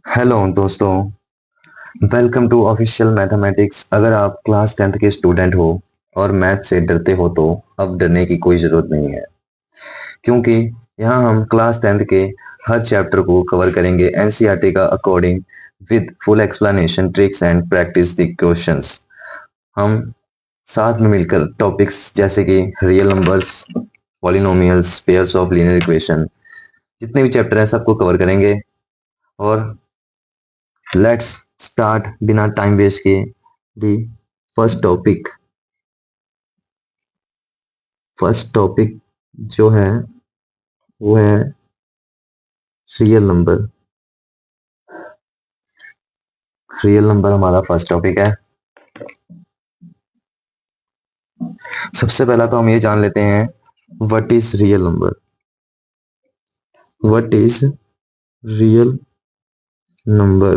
Hello दोस्तों, welcome to official mathematics. अगर आप क्लास 10th के स्टूडेंट हो और मैथ से डरते हो तो अब डरने की कोई ज़रूरत नहीं है, क्योंकि यहाँ हम क्लास 10th के हर चैप्टर को कवर करेंगे एनसीईआरटी का according, with full explanation, tricks and practice the questions. हम साथ में मिलकर टॉपिक्स जैसे कि real numbers, polynomials, pairs of linear equation, जितने भी चैप्टर हैं सबको कवर करेंगे। और लेट्स स्टार्ट बिना टाइम वेस्ट किए the first topic. First topic जो है वो है रियल नंबर। रियल नंबर हमारा फर्स्ट टॉपिक है। सबसे पहला तो हम ये जान लेते हैं what is real number. What is real number,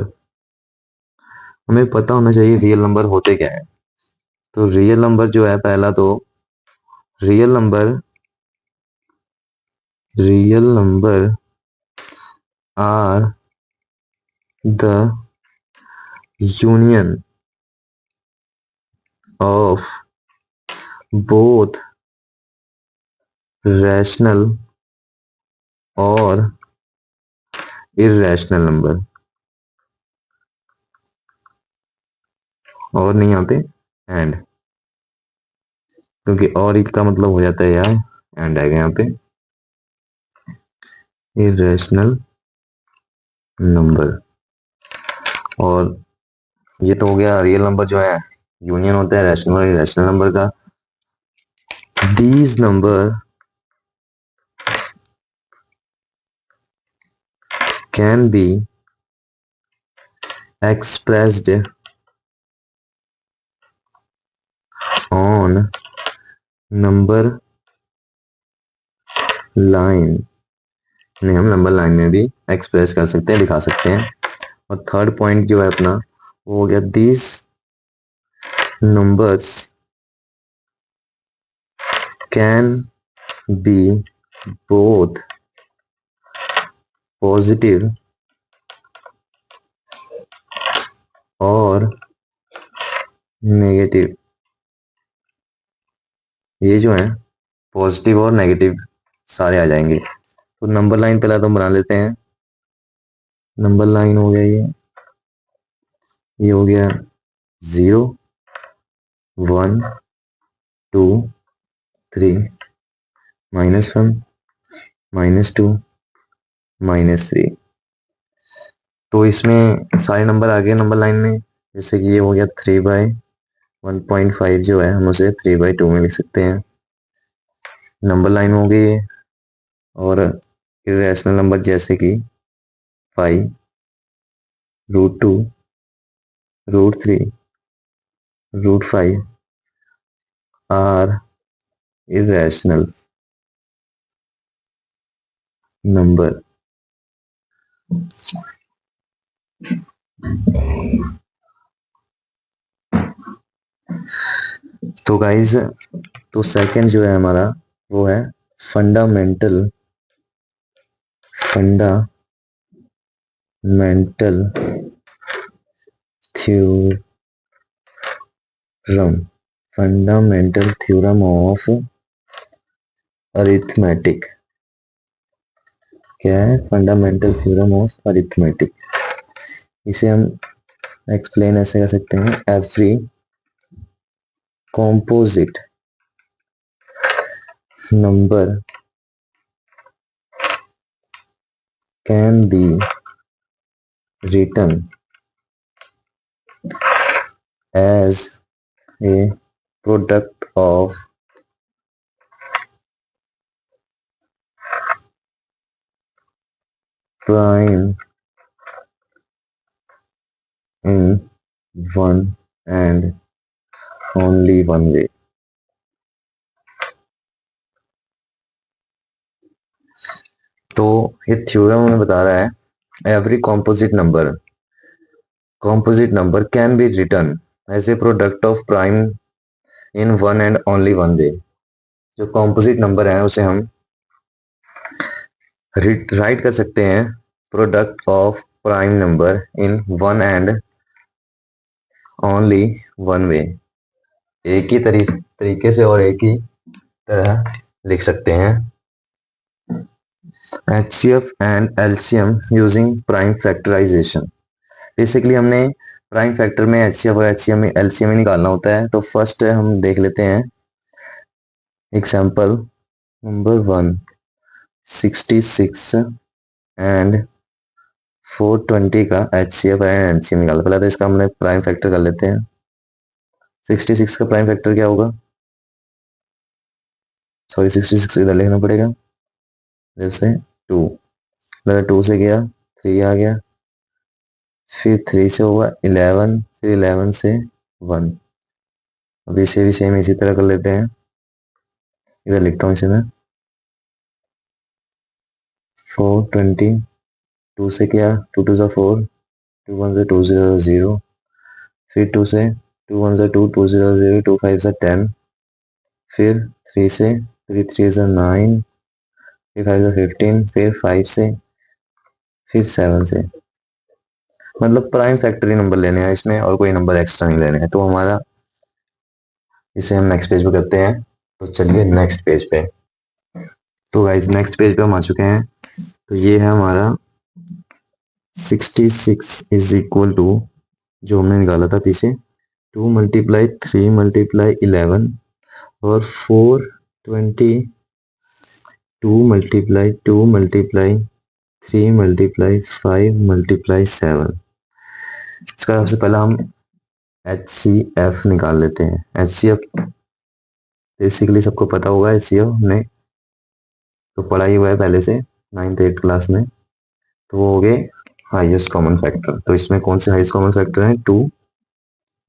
हमें पता होना चाहिए रियल नंबर होते क्या है। तो रियल नंबर जो है, पहला तो real number, real number are the union of both rational और इर्रेशनल नंबर। और नहीं यहाँ पे एंड, क्योंकि और इसका मतलब हो जाता है यार एंड आएगा यहाँ पे। इरेशनल नंबर, और ये तो हो गया रियल नंबर जो है यूनियन होता है रैशनल और इरेशनल नंबर का। These number can be expressed on number line. नहीं, हम नंबर लाइन में भी एक्सप्रेस कर सकते हैं, दिखा सकते हैं। और थर्ड पॉइंट जो है अपना वो हो गया these numbers can be both positive और नेगेटिव। ये जो है पॉजिटिव और नेगेटिव सारे आ जाएंगे। तो नंबर लाइन पहले तो हम बना लेते हैं। नंबर लाइन हो गया ये हो गया 0, 1, 2, 3, -1, -2, -3। तो इसमें सारे नंबर आ गए नंबर लाइन में। जैसे कि ये हो गया 3/1.5 जो है हम उसे 3/2 में लिख सकते हैं। नंबर लाइन हो गई है। और इरेशनल नंबर जैसे कि 5, √2, √3, √5 आर इरेशनल नंबर। तो गाइज, तो सेकंड जो है हमारा वो है fundamental fundamental theorem. Fundamental theorem of arithmetic. क्या है फंडामेंटल थ्योरम ऑफ अरिथमेटिक? इसे हम एक्सप्लेन ऐसे कर सकते हैं, every composite number can be written as a product of prime in one and only one way। तो ये थ्योरम हमें बता रहा है every composite number can be written as a product of prime in one and only one way। जो composite number है उसे हम राइट कर सकते हैं product of prime number in one and only one way। एक ही तरीके से और एक ही तरह लिख सकते हैं। HCF and LCM using prime factorization। Basically हमने प्राइम फैक्टर में HCF और LCM ही निकालना होता है। तो फर्स्ट हम देख लेते हैं एग्जाम्पल नंबर 1, 66 एंड 420 का HCF एंड LCM निकालना। पहले तो इसका हमने प्राइम फैक्टर कर लेते हैं। 66 का प्राइम फैक्टर क्या होगा, सॉरी 66 इधर लिखना पड़ेगा, जैसे 2, मतलब 2 से गया 3 आ गया, फिर 3 से होगा 11, फिर 11 से 1। अब इसे भी सेम इसी तरह कर लेते हैं, इधर लिखता हूँ इसे मैं 420, 2 से क्या 2 2 4, 2 1 से 2 0 0, फिर 2 से 2 1 से 2 2 0 0, 2 5 से 10, फिर 3 से 3 3 से 9, फिर 5 से 15, फिर 5 से, फिर 7 से। मतलब प्राइम फैक्टरी नंबर लेने हैं इसमें और कोई नंबर एक्स्ट्रा नहीं लेने हैं। तो हमारा इसे हम नेक्स्ट पेज पे करते हैं। तो चलिए नेक्स्ट पेज पे। तो गाइज नेक्स्ट पेज पे हम आ चुके हैं। तो ये है हमारा 66 इज इक्वल टू, जो हमने निकाला था पीछे, 2 मल्टीप्लाई 3 मल्टीप्लाई 11 और 420, 2 मल्टीप्लाई 2 मल्टीप्लाई 3 मल्टीप्लाई 5 मल्टीप्लाई 7। इसका सबसे पहला हम HCF निकाल लेते हैं। HCF बेसिकली सबको पता होगा, HCF हमने तो पढ़ा ही हुआ है पहले से 9th 8th क्लास में। तो वो हो गए हाईएस्ट कॉमन फैक्टर। तो इसमें कौन से हाईएस्ट कॉमन फैक्टर हैं, 2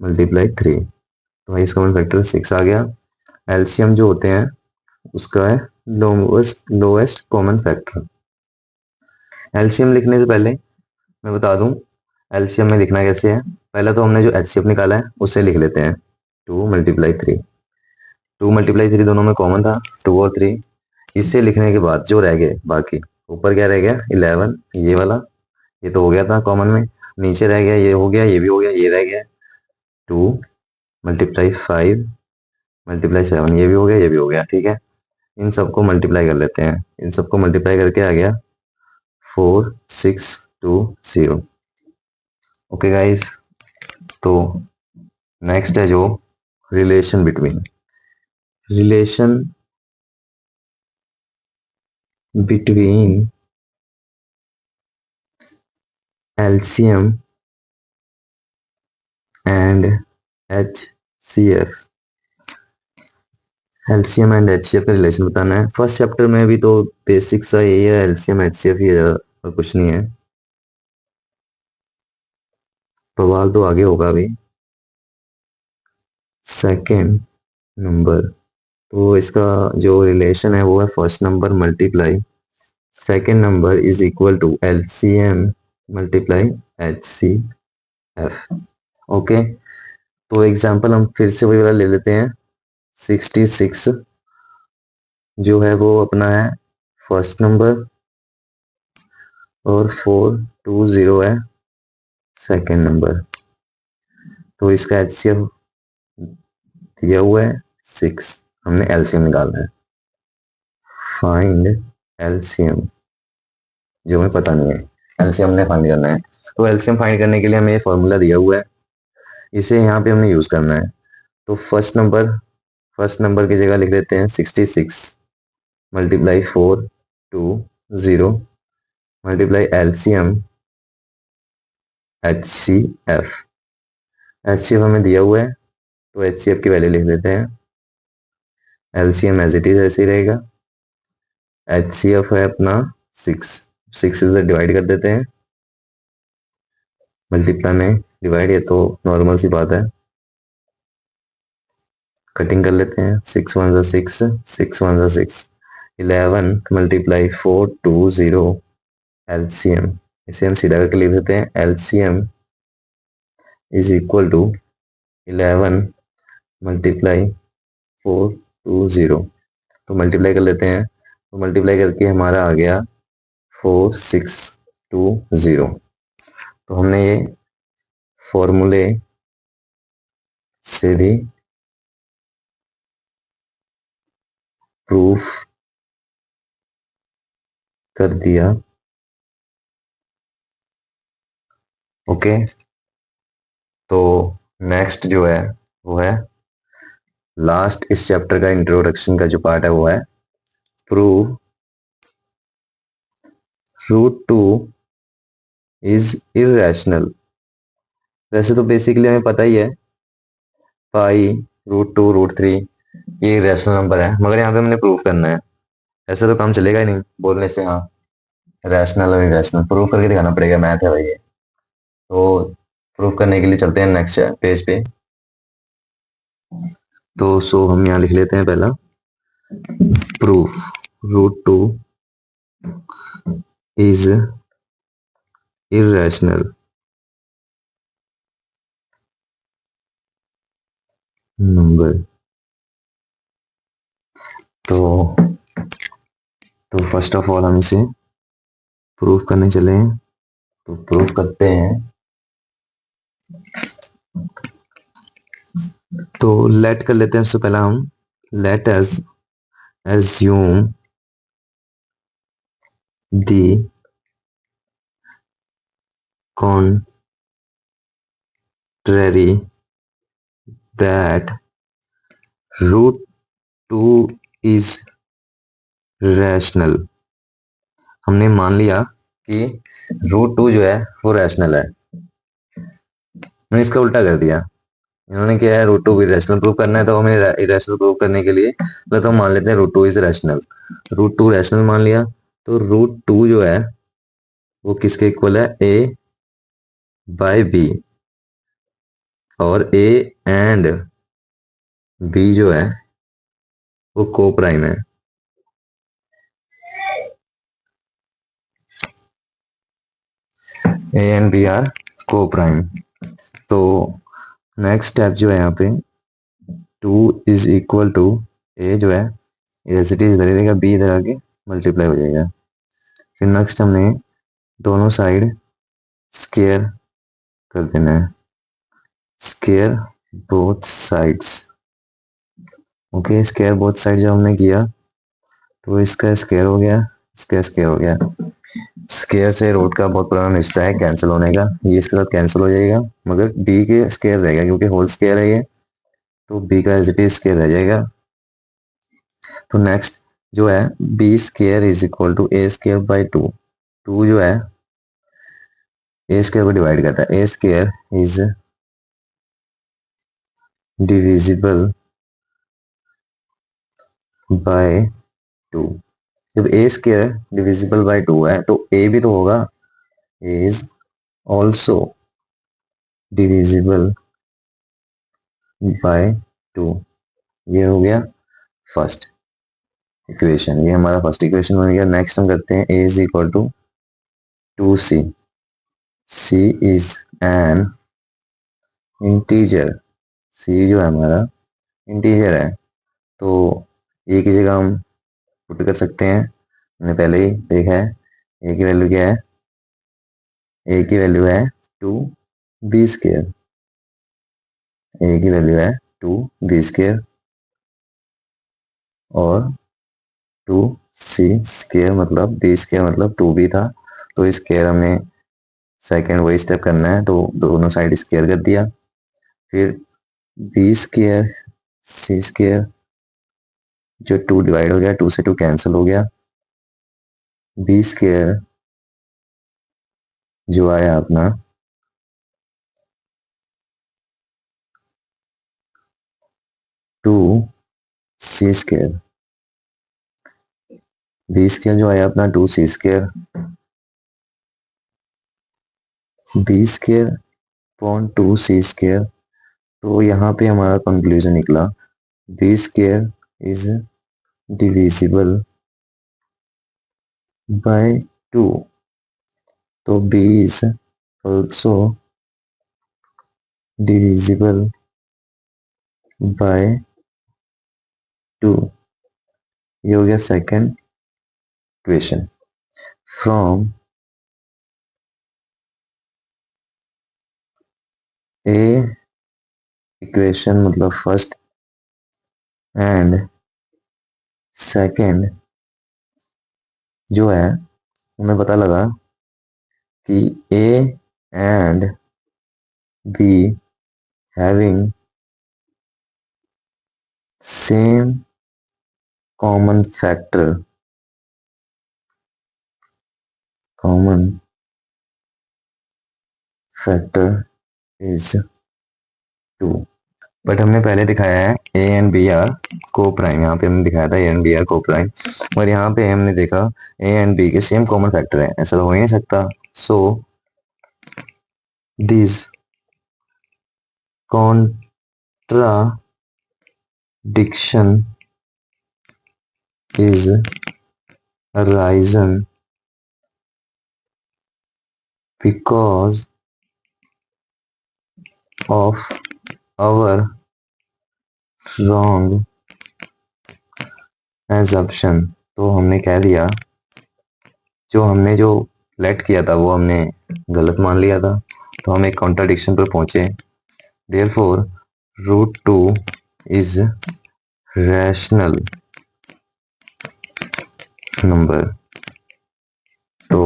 मल्टीप्लाई 3, तो हाईएस्ट कॉमन फैक्टर 6 आ गया। एलसीएम जो होते हैं उसका है लोएस्ट कॉमन फैक्टर। एलसीएम लिखने से पहले मैं बता दूं एलसीएम में लिखना कैसे है। पहले तो हमने जो एचसीएफ निकाला है उससे लिख लेते हैं 2 मल्टीप्लाई 3। 2 मल्टीप्लाई 3 दोनों में कॉमन था, 2 और 3। इससे लिखने के बाद जो रह गए बाकी, ऊपर क्या रह गया 11, ये वाला, ये तो हो गया था कॉमन में। नीचे रह गया, ये हो गया, ये भी हो गया, ये रह गया 2 मल्टीप्लाई 5 मल्टीप्लाई 7, ये भी हो गया, ये भी हो गया। ठीक है, इन सबको मल्टीप्लाई कर लेते हैं। इन सबको मल्टीप्लाई करके आ गया 4620। ओके गाइस, तो नेक्स्ट है जो relation between LCM and HCF। LCM and HCF का रिलेशन बताना है। फर्स्ट चैप्टर में भी तो बेसिक सा यही है, LCM HCF ही है और कुछ नहीं है। सवाल तो आगे होगा अभी। सेकेंड नंबर, तो इसका जो रिलेशन है वो है first number multiply second number is equal to LCM multiply HCF। Okay, तो एग्जांपल हम फिर से वही वाला ले लेते हैं। 66 जो है वो अपना है फर्स्ट नंबर और 420 है सेकेंड नंबर। तो इसका HCF दिया हुआ है 6, हमने LCM निकालना है। फाइंड LCM, जो हमें पता नहीं है, LCM ने फाइंड करना है। तो LCM फाइंड करने के लिए हमें ये फॉर्मूला दिया हुआ है, इसे यहाँ पे हमने यूज करना है। तो फर्स्ट नंबर की जगह लिख देते हैं 66 multiply 420 multiply LCM HCF। HCF हमें दिया हुआ है तो HCF की वैल्यू लिख देते हैं। LCM एज इट इज ऐसे ही रहेगा। HCF है अपना 6, 6 से डिवाइड कर देते हैं, मल्टीप्लाई में डिवाइड, ये तो नॉर्मल सी बात है। कटिंग कर लेते हैं, 6 1 जा 6, 6 1 जा 6, 11 मल्टीप्लाई 420 LCM, इसे हम सीधा करके लिख देते हैं LCM is equal to 11 multiply 420। तो मल्टीप्लाई कर लेते हैं, तो मल्टीप्लाई करके हमारा आ गया 4620। तो हमने ये फॉर्मूले से भी प्रूफ कर दिया। ओके, तो नेक्स्ट जो है वो है लास्ट इस चैप्टर का इंट्रोडक्शन का जो पार्ट है वो है prove root two is irrational. वैसे तो बेसिकली हमें पता ही है पाई √2 √3 ये रैशनल नंबर है, मगर यहाँ पे हमने प्रूव करना है। ऐसे तो काम चलेगा ही नहीं बोलने से, हाँ रैशनल और इरेशनल प्रूव करके दिखाना पड़ेगा, मैथ है भाई ये। तो प्रूव करने के लिए चलते हैं नेक्स्ट पेज पे। तो सो हम यहाँ लिख लेते हैं पहला प्रूफ √2 इज इरेशनल नंबर। तो फर्स्ट ऑफ ऑल हम इसे प्रूफ करने चले हैं, तो प्रूफ करते हैं। तो लेट कर लेते हैं सबसे पहला हम, let us assume the contrary, that √2 is rational। हमने मान लिया कि √2 जो है वो रैशनल है। मैंने इसका उल्टा कर दिया, इन्होंने क्या है √2 भी रैशनल प्रूव करना है, तो हमें इरेशनल प्रूव करने के लिए मतलब तो मान लेते हैं √2 इज रैशनल। √2 रैशनल मान लिया, तो √2 जो है वो किसके इक्वल है, A/B, और A एंड B जो है वो को प्राइम है। A एंड B आर को प्राइम। तो नेक्स्ट स्टेप जो है यहाँ पे 2 इज इक्वल टू A जो है इधर इधर रहेगा, B इधर आके मल्टीप्लाई हो जाएगा। फिर नेक्स्ट हमने दोनों साइड स्केयर कर देना है, square both sides. Okay, square both side जब हमने किया तो इसका स्केयर हो गया, इसका स्केयर हो गया। स्केयर से रूट का बहुत पुराना रिश्ता है कैंसिल होने का, ये इसके साथ कैंसिल हो जाएगा, मगर बी के स्केयर रहेगा क्योंकि होल स्केयर है ये, तो बी का एज इट इज स्केयर रह जाएगा। तो नेक्स्ट जो है b square is equal to a square by 2। 2 जो है ए स्केयर को डिवाइड करता है, ए स्केयर इज डिविजिबल बाय 2। जब ए स्केयर डिविजिबल बाय 2 है तो ए भी तो होगा, इज ऑल्सो डिविजिबल बाय 2। ये हो गया फर्स्ट इक्वेशन, ये हमारा फर्स्ट इक्वेशन बन गया। नेक्स्ट हम करते हैं A is equal to 2c, c is an integer, c जो है हमारा इंटीजर है, तो ए की जगह हम पुट कर सकते हैं, हमने पहले ही देखा है। ए की वैल्यू क्या है, ए की वैल्यू है 2b², ए की वैल्यू है 2b² और 2c² मतलब b² मतलब 2b था, तो स्केयर हमने सेकेंड वही स्टेप करना है, तो दोनों साइड स्केयर कर दिया। फिर b² c² जो 2 डिवाइड हो गया, 2 से 2 कैंसिल हो गया, b² जो आया अपना 2c², b² जो आया अपना 2c², b² अपॉन 2c²। तो यहाँ पे हमारा कंक्लूजन निकला b² इज डिविजिबल बाय 2, तो b is also divisible by 2। ये हो गया second equation. From A equation मतलब फर्स्ट एंड सेकंड जो है हमें पता लगा कि A and be having same common factor is 2। But हमने पहले दिखाया है ए एंड बी आर को प्राइम, यहाँ पे हमने दिखाया था ए एंड बी आर को प्राइम, और यहाँ पे हमने देखा ए एंड बी के सेम कॉमन फैक्टर है, ऐसा तो हो ही नहीं सकता। So this contradiction is arisen because of our wrong assumption। तो हमने कह दिया जो लेट किया था वो हमने गलत मान लिया था, तो हम एक कॉन्ट्राडिक्शन पर पहुंचे। Therefore √2 is rational number. तो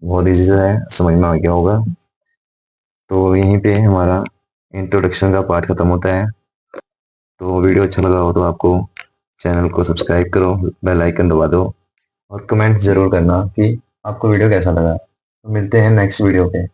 बहुत ईजी है, समझ में आ गया होगा। तो यहीं पे हमारा इंट्रोडक्शन का पार्ट खत्म होता है। तो वीडियो अच्छा लगा हो तो आपको चैनल को सब्सक्राइब करो, बेल आइकन दबा दो और कमेंट ज़रूर करना कि आपको वीडियो कैसा लगा। तो मिलते हैं नेक्स्ट वीडियो पे।